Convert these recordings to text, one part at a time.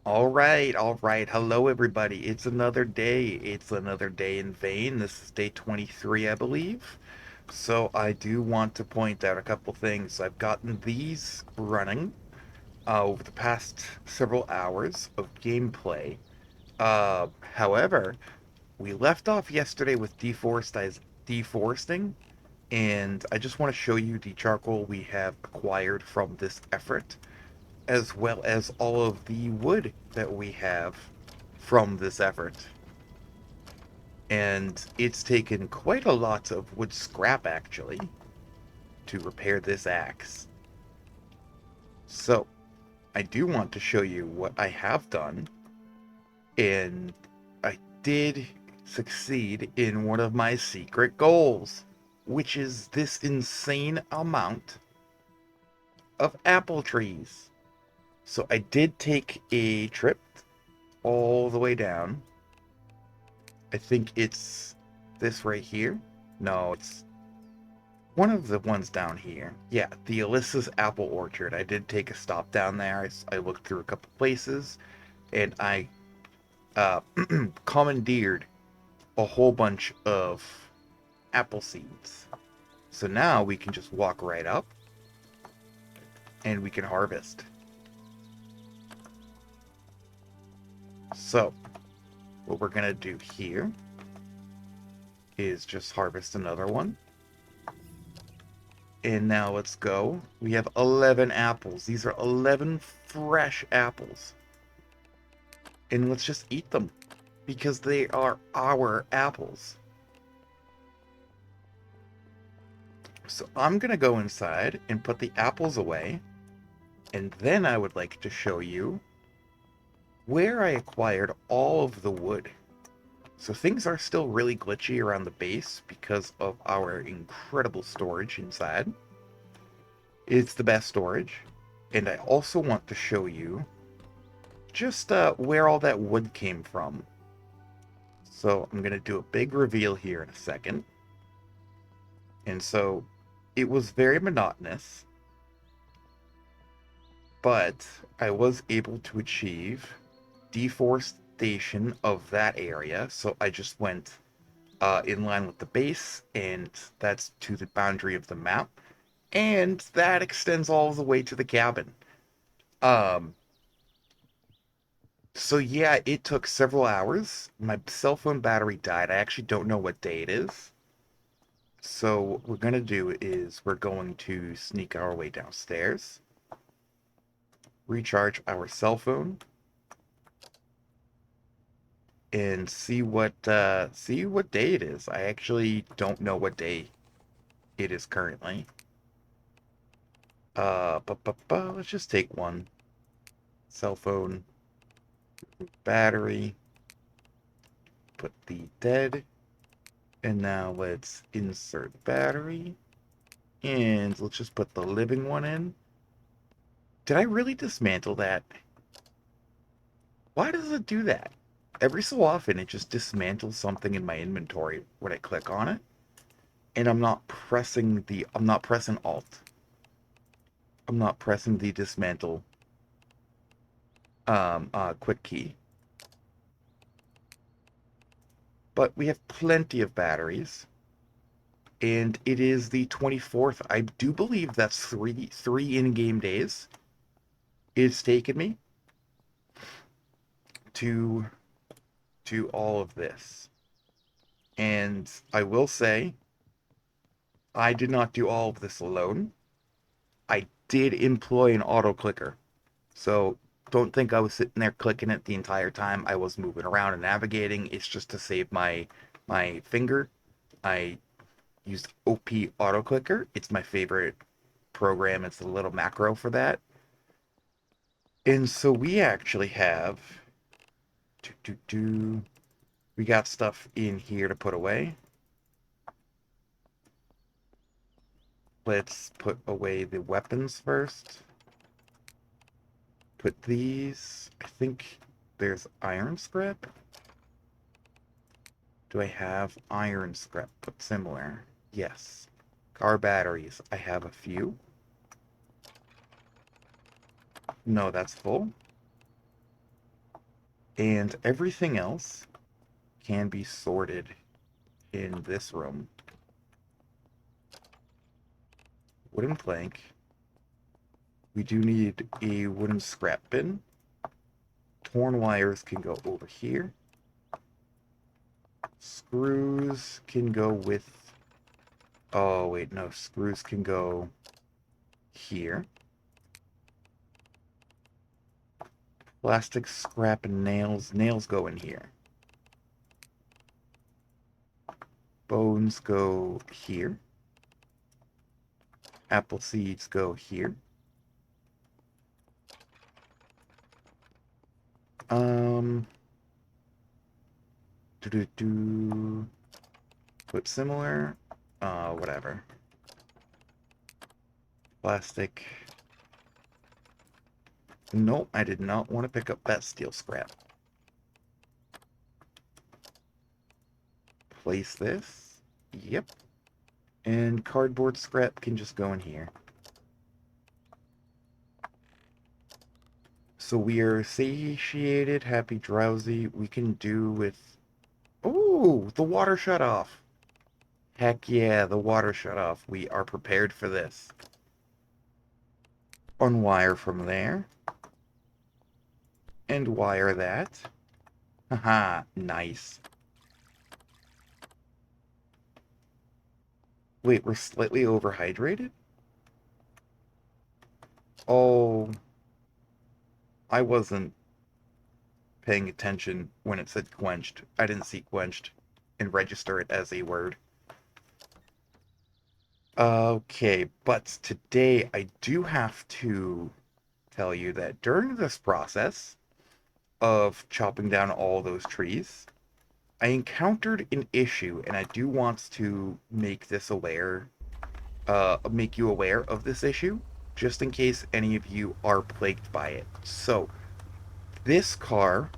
All right. Hello, everybody. It's another day. It's another day in vain. This is day 23, I believe. So I do want to point out a couple things. I've gotten these running over the past several hours of gameplay. However, we left off yesterday with deforesting, and I just want to show you the charcoal we have acquired from this effort, as well as all of the wood that we have from this effort. And it's taken quite a lot of wood scrap, actually, to repair this axe. So, I do want to show you what I have done, and I did succeed in one of my secret goals, which is this insane amount of apple trees. So I did take a trip all the way down. I think it's this right here. No, it's one of the ones down here. Yeah, the Alyssa's Apple Orchard. I did take a stop down there. I looked through a couple places, and I uh, commandeered a whole bunch of apple seeds. So now we can just walk right up, and we can harvest. So, what we're going to do here is just harvest another one. And now let's go. We have 11 apples. These are 11 fresh apples. And let's just eat them, because they are our apples. So I'm going to go inside and put the apples away. And then I would like to show you where I acquired all of the wood. So things are still really glitchy around the base because of our incredible storage inside. It's the best storage. And I also want to show you just where all that wood came from. So I'm going to do a big reveal here in a second. And so it was very monotonous, but I was able to achieve deforestation of that area. So I just went in line with the base, and that's to the boundary of the map. And that extends all the way to the cabin. Um, So yeah, it took several hours. My cell phone battery died. I actually don't know what day it is. So what we're gonna do is we're going to sneak our way downstairs, recharge our cell phone, and see what day it is. I actually don't know what day it is currently. Let's just take one. Cell phone, battery, put the dead, and now let's insert battery. And let's just put the living one in. Did I really dismantle that? Why does it do that? Every so often it just dismantles something in my inventory when I click on it. And I'm not pressing Alt. I'm not pressing the dismantle quick key. But we have plenty of batteries. And it is the 24th. I do believe that's three in-game days it's taken me to do all of this. And I will say, I did not do all of this alone. I did employ an auto clicker. So don't think I was sitting there clicking it the entire time. I was moving around and navigating. It's just to save my finger. I used OP auto clicker. It's my favorite program. It's a little macro for that. And so we actually have we got stuff in here to put away. Let's put away the weapons first. Put these. I think there's iron scrap. Do I have iron scrap put somewhere? Yes. Car batteries. I have a few. No, that's full. And everything else can be sorted in this room. Wooden plank. We do need a wooden scrap bin. Torn wires can go over here. Screws can go with... Oh, wait, no. Screws can go here. Plastic scrap and nails. Nails go in here. Bones go here. Apple seeds go here. Put similar. Whatever. Plastic. Nope, I did not want to pick up that steel scrap. Place this. Yep. And cardboard scrap can just go in here. So we are satiated, happy, drowsy. We can do with... Oh, the water shut off. Heck yeah, the water shut off. We are prepared for this. Unwire from there. And wire that. Haha, nice. Wait, we're slightly overhydrated? Oh, I wasn't paying attention when it said quenched. I didn't see quenched and register it as a word. Okay, but today I do have to tell you that during this process of chopping down all those trees, I encountered an issue, and I do want to make this aware, make you aware of this issue, just in case any of you are plagued by it. So, this car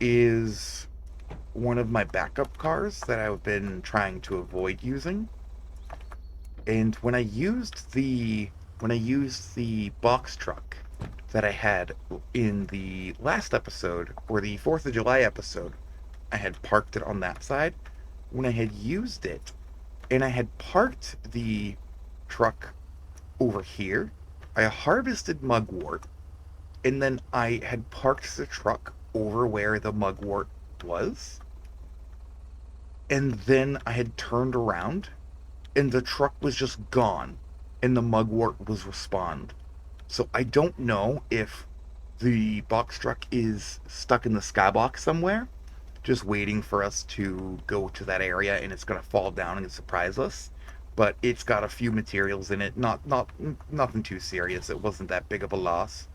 is one of my backup cars that I've been trying to avoid using. And when I used the box truck that I had in the last episode, or the 4th of July episode, I had parked it on that side. When I had used it, and I had parked the truck over here, I harvested mugwort, and then I had parked the truck over where the mugwort was, and then I had turned around, and the truck was just gone, and the mugwort was respawned. So I don't know if the box truck is stuck in the skybox somewhere, just waiting for us to go to that area, and it's gonna fall down and surprise us. But it's got a few materials in it, nothing too serious. It wasn't that big of a loss.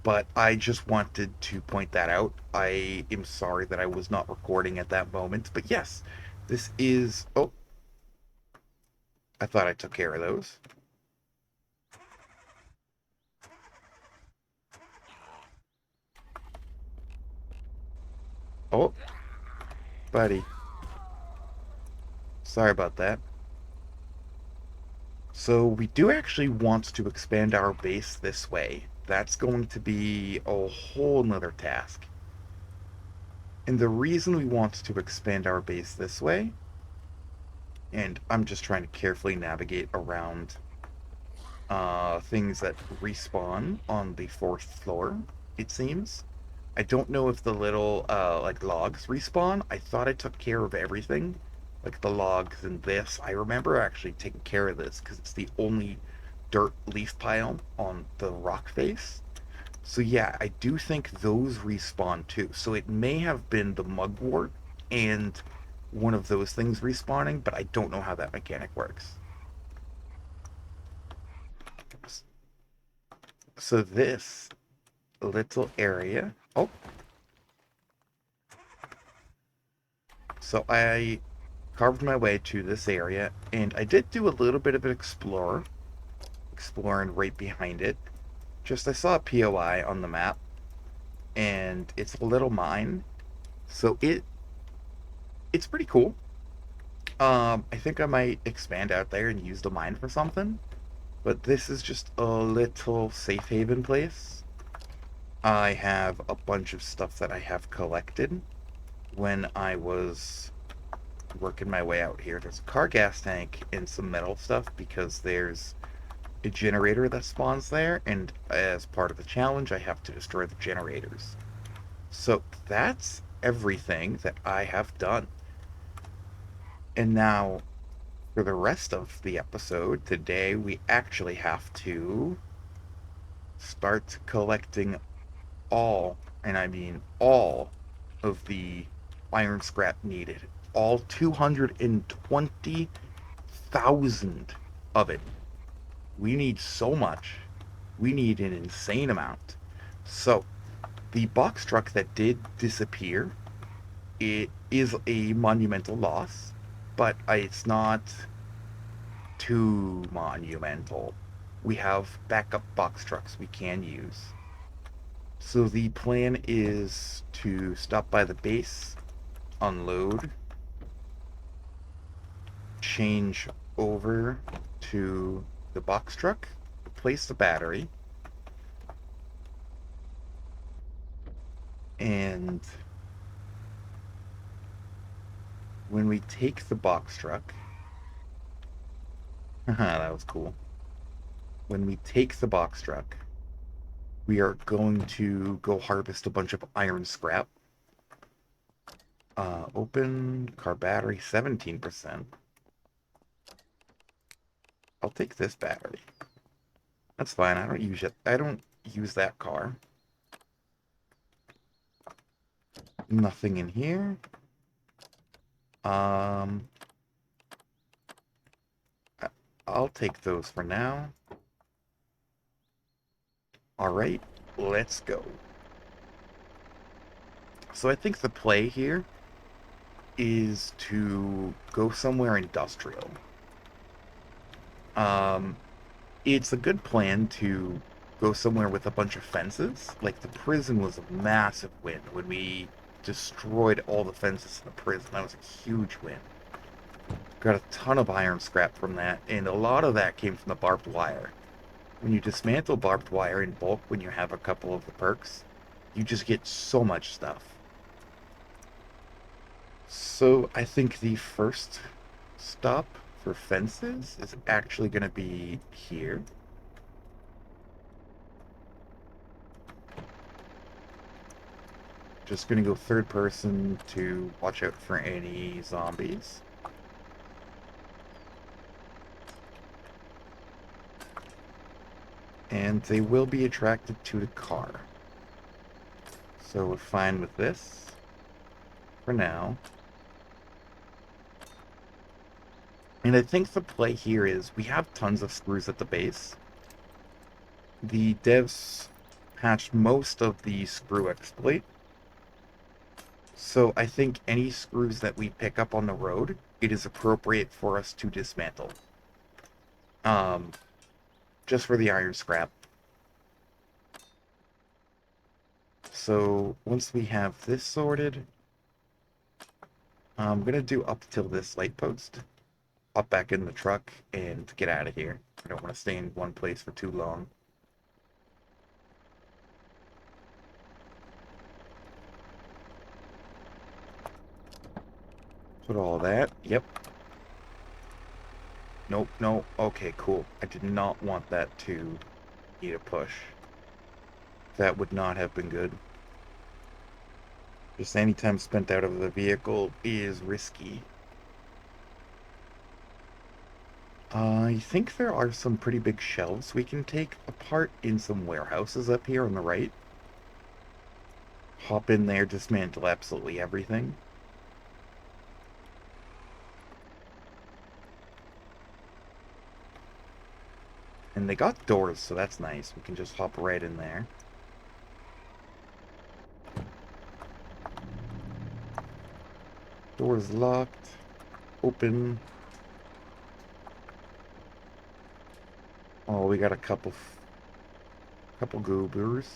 But I just wanted to point that out. I am sorry that I was not recording at that moment. But yes, this is... Oh, I thought I took care of those. Oh, buddy. Sorry about that. So we do actually want to expand our base this way. That's going to be a whole nother task. And the reason we want to expand our base this way, and I'm just trying to carefully navigate around things that respawn on the 4th floor, it seems. I don't know if the little like logs respawn. I thought I took care of everything, like the logs and this. I remember actually taking care of this because it's the only dirt leaf pile on the rock face. So yeah, I do think those respawn too. So it may have been the mugwort and one of those things respawning, but I don't know how that mechanic works. So this little area... Oh. So I carved my way to this area, and I did do a little bit of an exploring right behind it. Just I saw a POI on the map, and it's a little mine, so it's pretty cool. I think I might expand out there and use the mine for something. But this is just a little safe haven place. I have a bunch of stuff that I have collected when I was working my way out here. There's a car gas tank and some metal stuff because there's a generator that spawns there, and as part of the challenge, I have to destroy the generators. So that's everything that I have done. And now, for the rest of the episode, today we actually have to start collecting all, and I mean all, of the iron scrap needed. All 220,000 of it. We need so much. We need an insane amount. So, the box truck that did disappear, it is a monumental loss, but it's not too monumental. We have backup box trucks we can use. So the plan is to stop by the base, unload, change over to the box truck, replace the battery, and when we take the box truck, that was cool. When we take the box truck, we are going to go harvest a bunch of iron scrap. Open car battery 17%. I'll take this battery. That's fine. I don't use it. I don't use that car. Nothing in here. Um, I'll take those for now. Alright, let's go. So I think the play here is to go somewhere industrial. Um, it's a good plan to go somewhere with a bunch of fences. Like the prison was a massive win when we destroyed all the fences in the prison. That was a huge win. Got a ton of iron scrap from that, and a lot of that came from the barbed wire. When you dismantle barbed wire in bulk, when you have a couple of the perks, you just get so much stuff. So I think the first stop for fences is actually going to be here. Just going to go third person to watch out for any zombies. And they will be attracted to the car. So we're fine with this for now. And I think the play here is we have tons of screws at the base. The devs patched most of the screw exploit. So I think any screws that we pick up on the road, it is appropriate for us to dismantle. Just for the iron scrap. So once we have this sorted, I'm going to do up till this light post. Hop back in the truck and get out of here. I don't want to stay in one place for too long. Put all that. Yep. Nope, no. Okay, cool. I did not want that to need a push. That would not have been good. Just any time spent out of the vehicle is risky. I think there are some pretty big shelves we can take apart in some warehouses up here on the right. Hop in there, dismantle absolutely everything. And they got doors, so that's nice. We can just hop right in there. Door's locked. Open. Oh, we got a couple goobers.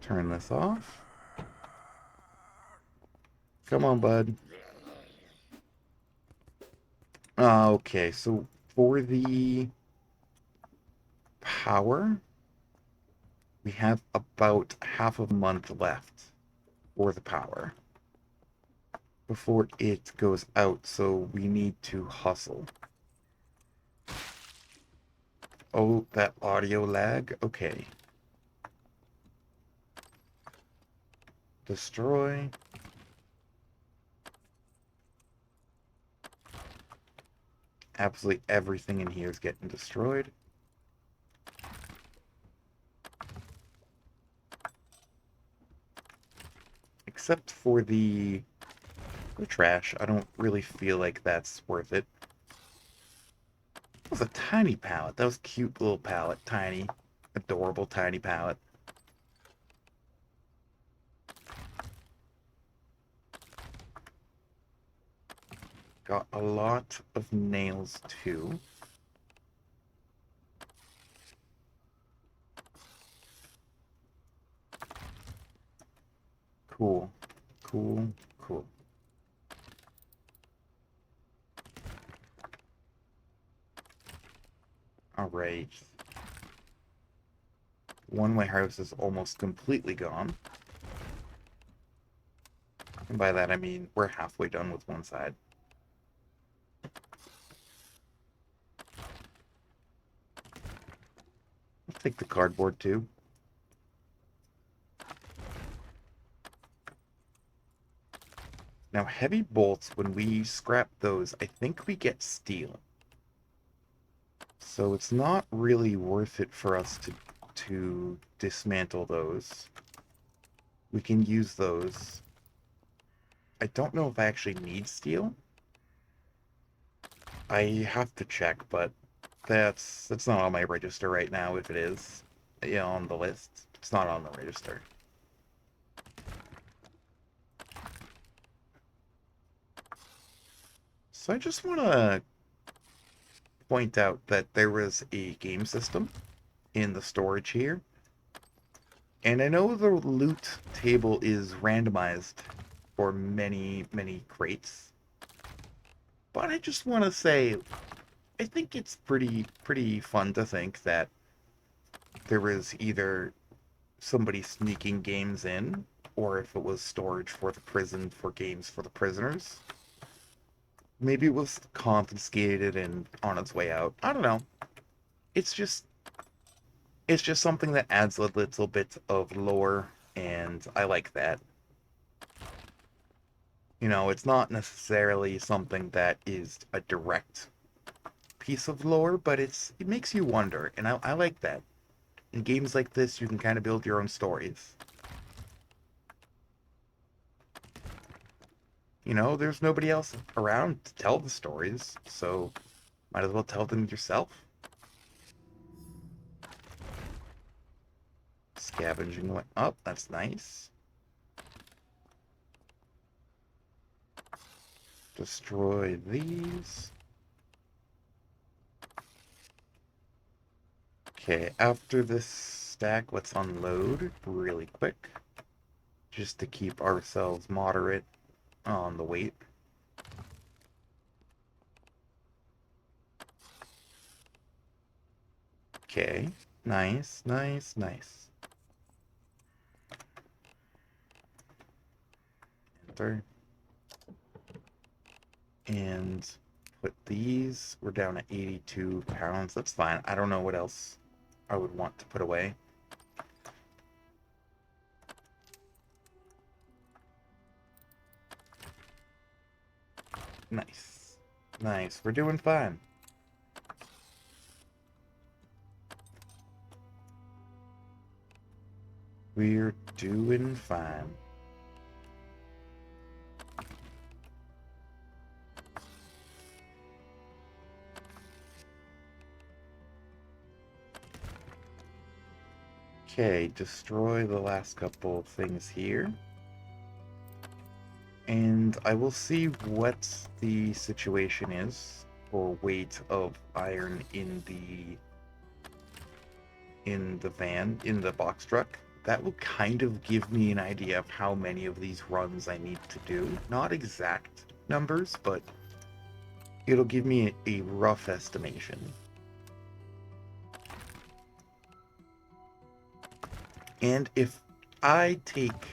Turn this off. Come on, bud. Okay, so for the power, we have about half a month left for the power before it goes out, so we need to hustle. Oh, that audio lag? Okay. Destroy. Absolutely everything in here is getting destroyed. Except for the trash. I don't really feel like that's worth it. That was a tiny pallet. That was a cute little pallet. Tiny. Adorable tiny pallet. Got a lot of nails too. Cool. Cool. Cool. Alright. One of my house is almost completely gone. And by that I mean we're halfway done with one side. I'll take the cardboard too. Now heavy bolts, when we scrap those, I think we get steel. So it's not really worth it for us to dismantle those. We can use those. I don't know if I actually need steel. I have to check, but that's not on my register right now. If it is, yeah, on the list, it's not on the register. So I just want to point out that there was a game system in the storage here. And I know the loot table is randomized for many, many crates. But I just want to say, I think it's pretty fun to think that there was either somebody sneaking games in, or if it was storage for the prison for games for the prisoners. Maybe it was confiscated and on its way out. I don't know. It's just it's just something that adds a little bit of lore, and I like that. You know, it's not necessarily something that is a direct piece of lore, but it makes you wonder, and I like that. In games like this, you can kind of build your own stories. You know, there's nobody else around to tell the stories, so might as well tell them yourself. Scavenging went up, that's nice. Destroy these. Okay, after this stack, let's unload really quick. Just to keep ourselves moderate on the weight. Okay, nice, nice, nice. Enter. And put these, we're down at 82 pounds. That's fine. I don't know what else I would want to put away. Nice. Nice. We're doing fine. We're doing fine. Okay, destroy the last couple of things here. And I will see what the situation is for weight of iron in the van, in the box truck that will kind of give me an idea of how many of these runs I need to do. Not exact numbers, but it'll give me a rough estimation. And if I take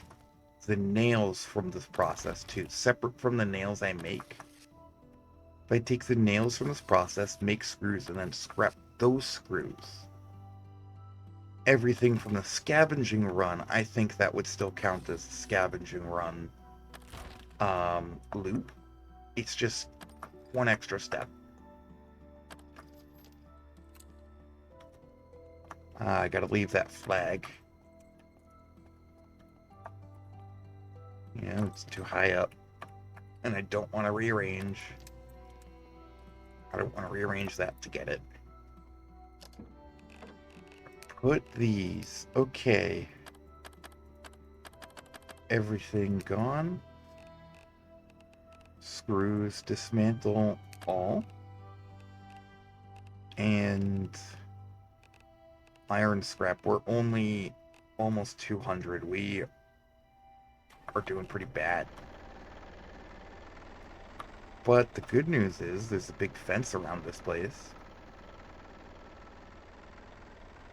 the nails from this process too, separate from the nails I make, if I take the nails from this process, make screws, and then scrap those screws, everything from the scavenging run, I think that would still count as scavenging run loop. It's just one extra step. I gotta leave that flag. Yeah, it's too high up. And I don't want to rearrange. I don't want to rearrange that to get it. Put these. Okay. Everything gone. Screws, dismantle all. And iron scrap. We're only almost 200. We are doing pretty bad. But the good news is there's a big fence around this place.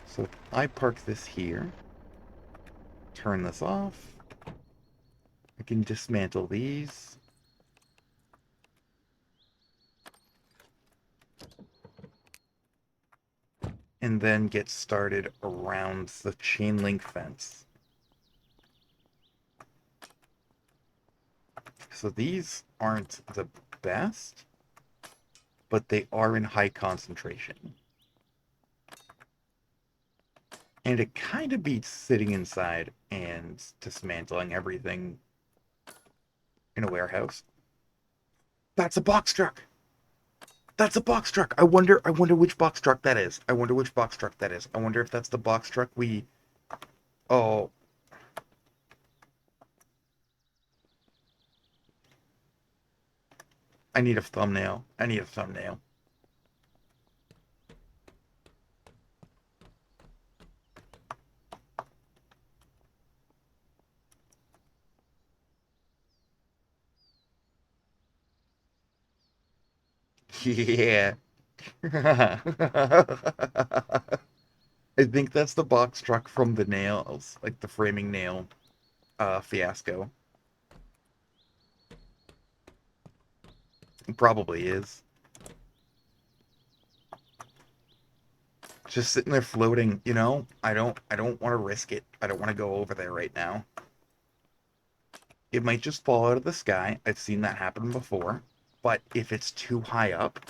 So if I park this here, turn this off, I can dismantle these. And then get started around the chain link fence. So these aren't the best, but they are in high concentration. And it kind of beats sitting inside and dismantling everything in a warehouse. That's a box truck! That's a box truck! I wonder which box truck that is. I wonder which box truck that is. I wonder if that's the box truck we... Oh. I need a thumbnail. I need a thumbnail. Yeah. I think that's the box truck from the nails, like the framing nail fiasco. It probably is. Just sitting there floating, you know? I don't want to risk it. I don't want to go over there right now. It might just fall out of the sky. I've seen that happen before. But if it's too high up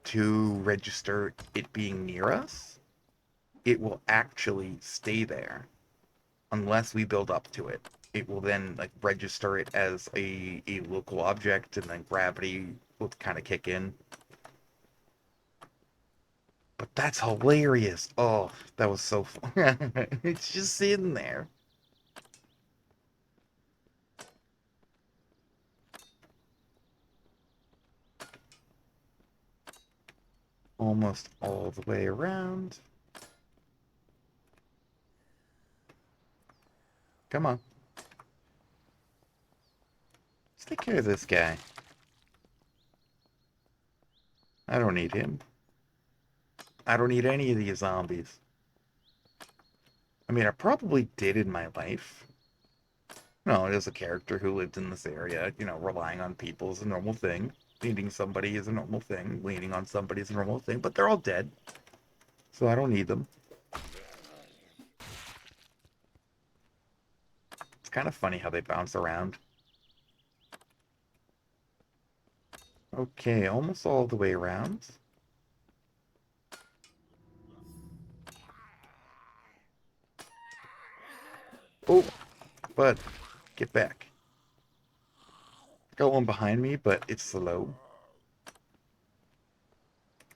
to register it being near us, it will actually stay there unless we build up to it. It will then like register it as a local object, and then gravity will kind of kick in. But that's hilarious. Oh, that was so fun. It's just sitting there. Almost all the way around. Come on. Let's take care of this guy. I don't need him. I don't need any of these zombies. I mean, I probably did in my life. No, as a character who lived in this area, you know, relying on people is a normal thing. Needing somebody is a normal thing. Leaning on somebody is a normal thing. But they're all dead. So I don't need them. It's kind of funny how they bounce around. Okay, almost all the way around. Oh, bud, get back. Got one behind me, but it's slow.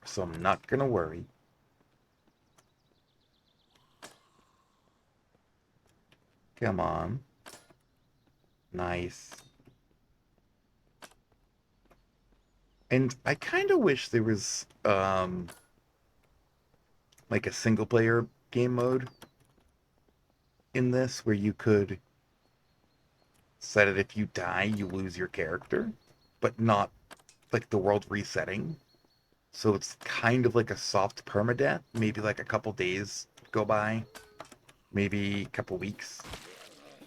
So I'm not gonna worry. Come on. Nice. And I kind of wish there was, like a single player game mode. in this where you could set it if you die, you lose your character, but not like the world resetting. So it's kind of like a soft permadeath. Maybe like a couple days go by, maybe a couple weeks,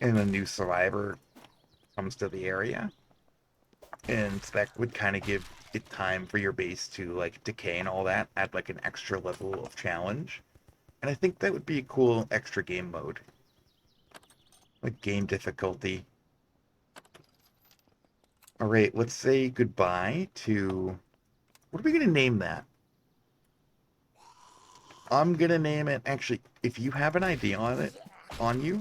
and a new survivor comes to the area. And that would kind of give it time for your base to like decay and all that, add like an extra level of challenge. And I think that would be a cool extra game mode. Like game difficulty. Alright, let's say goodbye to... What are we going to name that? I'm going to name it... Actually, if you have an idea on it, on you,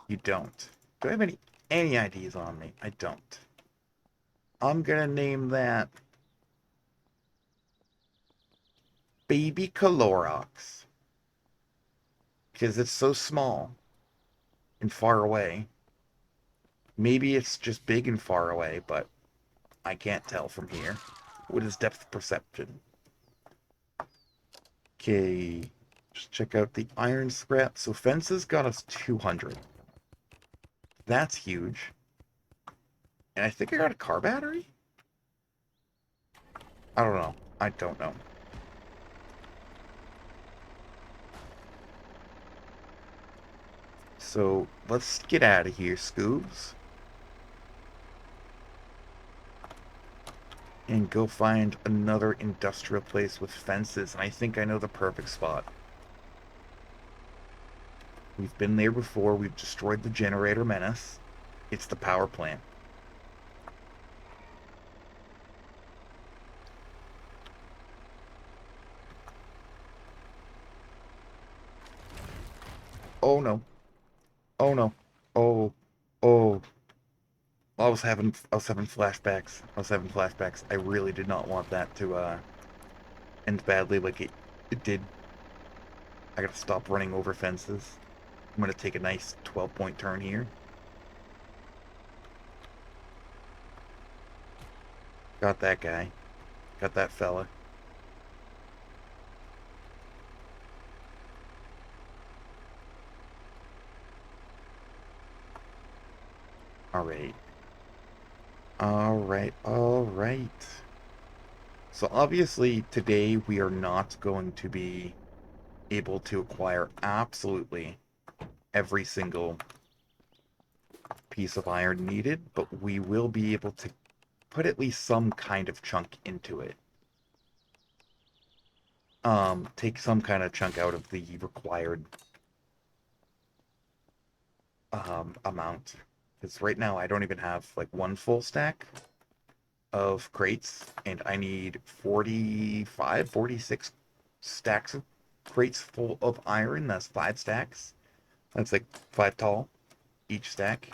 you don't. Do I have any ideas on me? I don't. I'm going to name that Baby Calorox. Because it's so small and far away. Maybe it's just big and far away, but I can't tell from here. What is depth perception? Okay, just check out the iron scrap. So fences got us 200. That's huge. And I think I got a car battery? I don't know. I don't know. So let's get out of here, Scoobs. And go find another industrial place with fences. And I think I know the perfect spot. We've been there before. We've destroyed the generator menace. It's the power plant. Oh no. Oh no. Oh. Oh. I was having flashbacks. I was having flashbacks. I really did not want that to end badly like it did. I gotta stop running over fences. I'm gonna take a nice 12-point turn here. Got that guy. Got that fella. Alright. Alright, alright. So obviously today we are not going to be able to acquire absolutely every single piece of iron needed, but we will be able to put at least some kind of chunk into it. Take some kind of chunk out of the required amount. Because right now I don't even have like one full stack of crates, and I need 45, 46 stacks of crates full of iron. That's 5 stacks. That's like 5 tall each stack.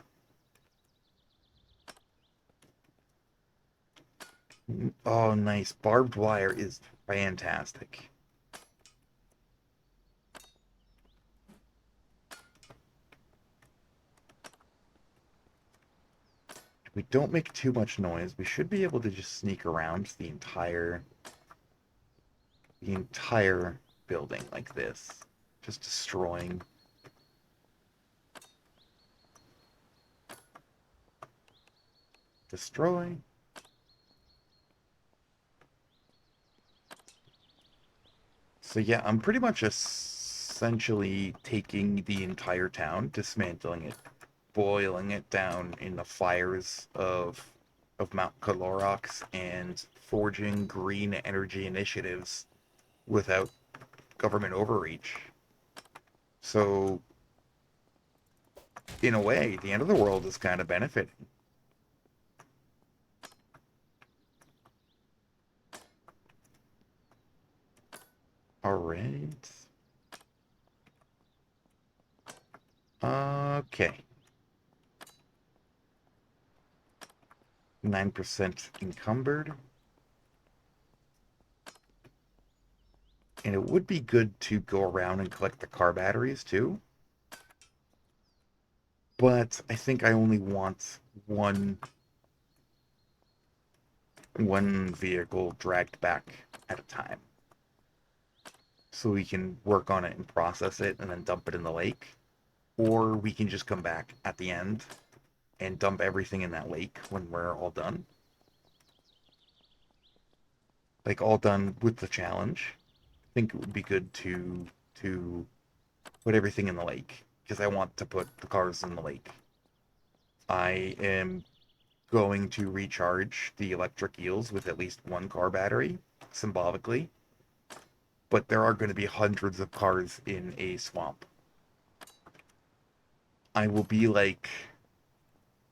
Oh, nice. Barbed wire is fantastic. If we don't make too much noise, we should be able to just sneak around the entire building like this. Just destroying. Destroy. So yeah, I'm pretty much essentially taking the entire town, dismantling it, boiling it down in the fires of Mount Calorox, and forging green energy initiatives without government overreach. So in a way, the end of the world is kind of benefiting. All right. Okay. 9% encumbered. And it would be good to go around and collect the car batteries too. But I think I only want one vehicle dragged back at a time. So we can work on it and process it and then dump it in the lake. or we can just come back at the end and dump everything in that lake when we're all done. Like all done with the challenge. I think it would be good to put everything in the lake because I want to put the cars in the lake. I am going to recharge the electric eels with at least one car battery, symbolically. But there are going to be hundreds of cars in a swamp. I will be like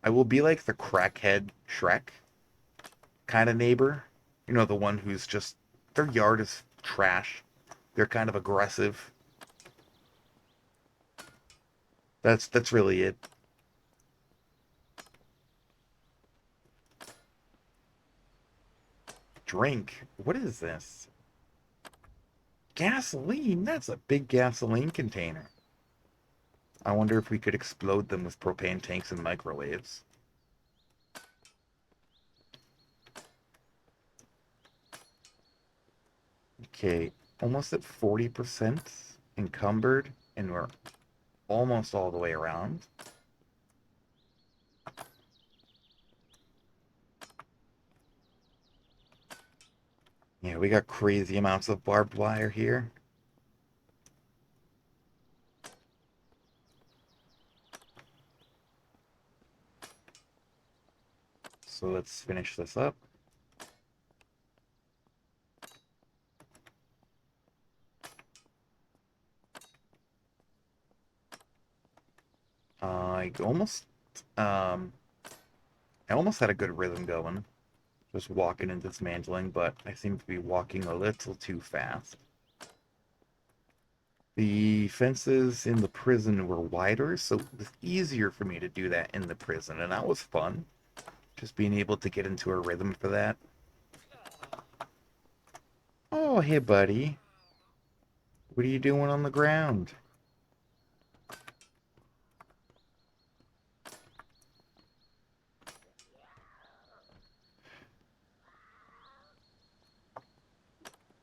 I will be like the crackhead Shrek kind of neighbor. You know, the one who's just their yard is trash. They're kind of aggressive. That's really it. Drink. What is this? Gasoline? That's a big gasoline container. I wonder if we could explode them with propane tanks and microwaves. Okay, almost at 40% encumbered, and we're almost all the way around. Yeah, we got crazy amounts of barbed wire here. So let's finish this up. I almost, um, I almost had a good rhythm going, just walking and dismantling, but I seem to be walking a little too fast. The fences in the prison were wider, so it was easier for me to do that in the prison, and that was fun. Just being able to get into a rhythm for that. Oh, hey, buddy. What are you doing on the ground?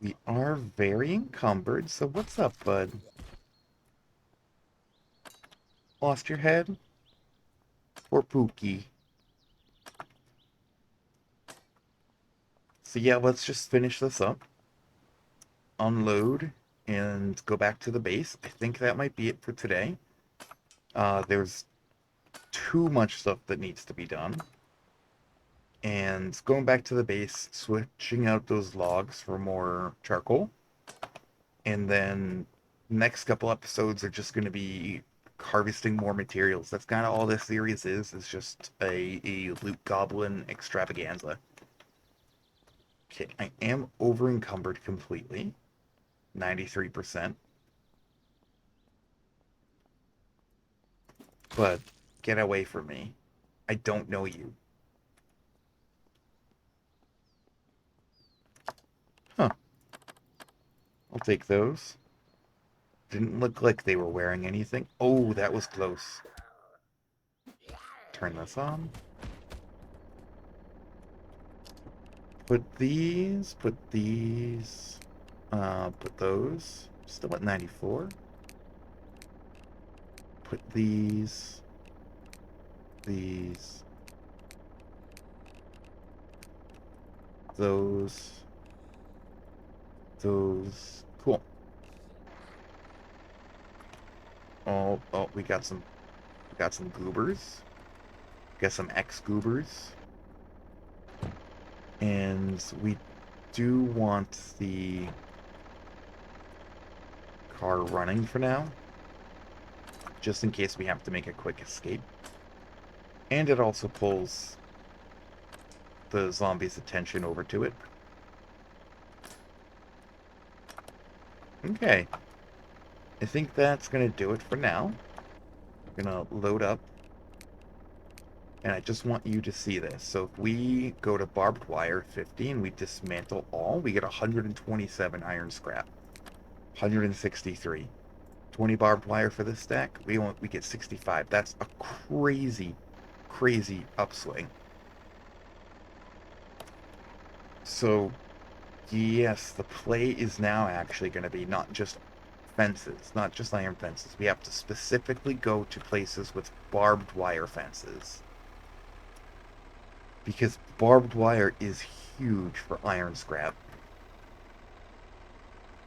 We are very encumbered, so what's up, bud? Lost your head? Or Pookie? So yeah, let's just finish this up, unload, and go back to the base. I think that might be it for today. There's too much stuff that needs to be done. And going back to the base, switching out those logs for more charcoal. And then next couple episodes are just going to be harvesting more materials. That's kind of all this series is just a loot goblin extravaganza. Okay, I am over encumbered completely. 93%. But get away from me. I don't know you. Huh. I'll take those. Didn't look like they were wearing anything. Oh, that was close. Turn this on. Put those. Still at 94. Put these, those, Cool. Oh, we got some goobers. Got some ex-goobers. And we do want the car running for now, just in case we have to make a quick escape. And it also pulls the zombies' attention over to it. Okay. I think that's going to do it for now. I'm going to load up. And I just want you to see this. So if we go to barbed wire 50 and we dismantle all, we get 127 iron scrap. 163. 20 barbed wire for this stack, we get 65. That's a crazy, crazy upswing. So, yes, the play is now actually going to be not just fences, not just iron fences. We have to specifically go to places with barbed wire fences. Because barbed wire is huge for iron scrap.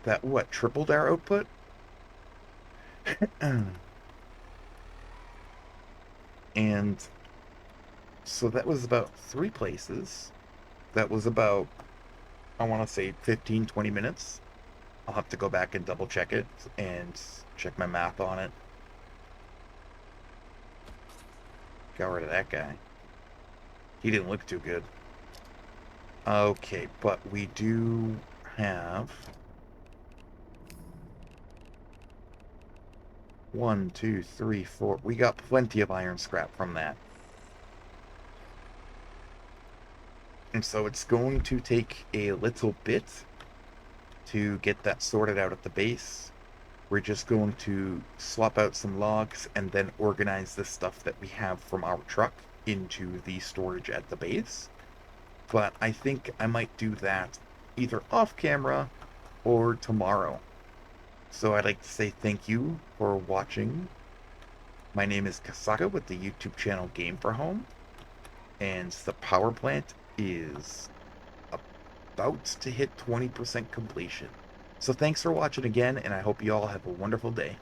That what, tripled our output? And so that was about 3 places. That was about, I want to say 15, 20 minutes. I'll have to go back and double check it and check my math on it. Got rid of that guy. He didn't look too good. Okay, but we do have 1, 2, 3, 4. We got plenty of iron scrap from that. And so it's going to take a little bit to get that sorted out at the base. We're just going to swap out some logs and then organize the stuff that we have from our truck into the storage at the base. But I think I might do that either off camera or tomorrow. So I'd like to say thank you for watching. My name is Kasaka with the YouTube channel Game for Home, and the power plant is about to hit 20% completion. So thanks for watching again, and I hope you all have a wonderful day.